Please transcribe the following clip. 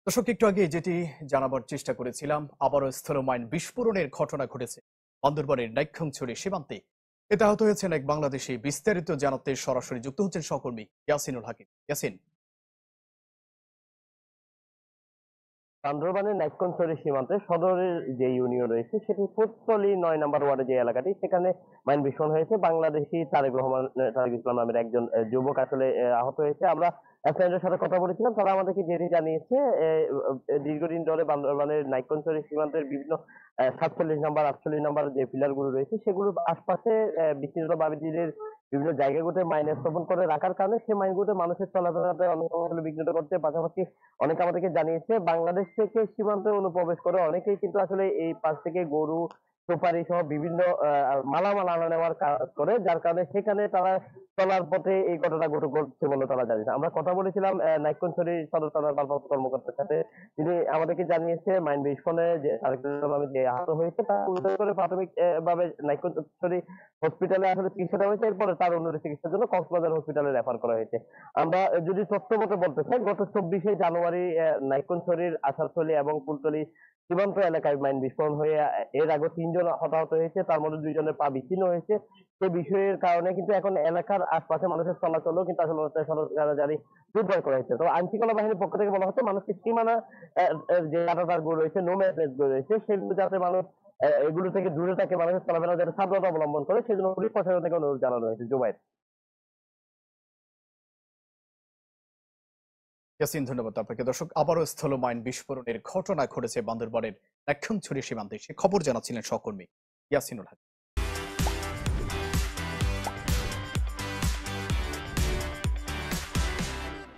দর্শক, একটু আগে যেটি জানাবার চেষ্টা করেছিলাম, আবারও স্থলমাইন বিস্ফোরণের ঘটনা ঘটেছে বান্দরবানের নাইক্ষ্যংছড়ি সীমান্তে। এতে আহত হয়েছেন এক বাংলাদেশি। বিস্তারিত জানাতে সরাসরি যুক্ত হচ্ছেন সহকর্মী ইয়াসিনুল হাকিম। ইয়াসিন। বান্দরবানের নাইক্ষ্যংছড়ি সীমান্তে সদরের যে ইউনিয়ন রয়েছে সেটি ফুটতলী ৯ নম্বর ওয়ার্ডে যে এলাকাটি, সেখানে মাইন বিস্ফোরণ হয়েছে। বাংলাদেশি তারেক ইসলাম নামের একজন যুবক আসলে আহত হয়েছে। আমরা স্থানীয়দের সাথে কথা বলেছিলাম, তারা আমাদেরকে যেটি জানিয়েছে, দীর্ঘদিন ধরে বান্দরবানের নাইক্ষ্যংছড়ি সীমান্তের বিভিন্ন ৪৭ নম্বর ৪৮ নম্বর যে পিলার গুলো রয়েছে সেগুলোর আশপাশে বিচ্ছিন্ন বাবিজিদের বিভিন্ন জায়গাগুলোতে মাইন স্থাপন করে রাখার কারণে সেই মাইনগুলোতে মানুষের চলাফেরাতে অনেক সময় বিঘ্নিত করতে, পাশাপাশি অনেকে আমাদেরকে জানিয়েছে বাংলাদেশ থেকে সীমান্তে অনুপ্রবেশ করে অনেকেই কিন্তু আসলে এই পাশ থেকে গরু, সুপারি সহ বিভিন্ন মালামাল আনা নেওয়ার কাজ করে, যার কারণে সেখানে তারা চলার পথে এই ঘটনা ঘটছে বলে তারা জানিয়েছে। আমরা কথা বলেছিলাম নাইক্ষ্যংছড়ি সদর থানার ভারপ্রাপ্ত কর্মকর্তার সাথে। তিনি আমাদেরকে জানিয়েছে মাইন বিস্ফোরণে যে তারেক রহমান নামে যে আহত হয়েছে তার উদ্ধার করে প্রাথমিক ভাবে নাইক্ষ্যংছড়ি হসপিটালে আসলে চিকিৎসা দেওয়া হয়েছে। এরপরে তার উন্নত চিকিৎসার জন্য কক্সবাজার হসপিটালে রেফার করা হয়েছে। আমরা যদি তথ্য মতো বলতে চাই, গত ২৪শে জানুয়ারি নাইক্ষ্যংছড়ির আশারছড়ি এবং কুলতলি সীমান্ত এলাকায় মাইন বিস্ফোরণ হয়ে এর আগে ৩ জন হতাহত হয়েছে, তার মধ্যে ২ জনের পা বিচ্ছিন্ন হয়েছে। সেই বিষয়ের কারণে কিন্তু এখন এলাকার আশপাশে মানুষের চলাচলও কিন্তু আসলে সরকারি জোরদার করা হয়েছে। তো আইন শৃঙ্খলা বাহিনীর পক্ষ থেকে বলা হচ্ছে মানুষকে সীমানা যে কাঁটাতার গুলো রয়েছে, নো ম্যাচ গুলো রয়েছে, সেগুলো যাতে মানুষ এগুলো থেকে দূরে থাকে, মানুষের চলাফেরা যাতে সাবধানতা অবলম্বন করে, সেজন্য পুলিশ প্রশাসন থেকে অনুরোধ জানানো হয়েছে। জুবাইর। ইয়াসিন, ধন্যবাদ আপনাকে। দর্শক, আবারও স্থলমাইন বিস্ফোরণের ঘটনা ঘটেছে বান্দরবানের নাইক্ষ্যংছড়ি সীমান্তে। সে খবর জানাচ্ছিলেন সহকর্মী ইয়াসিনুল হাকিম।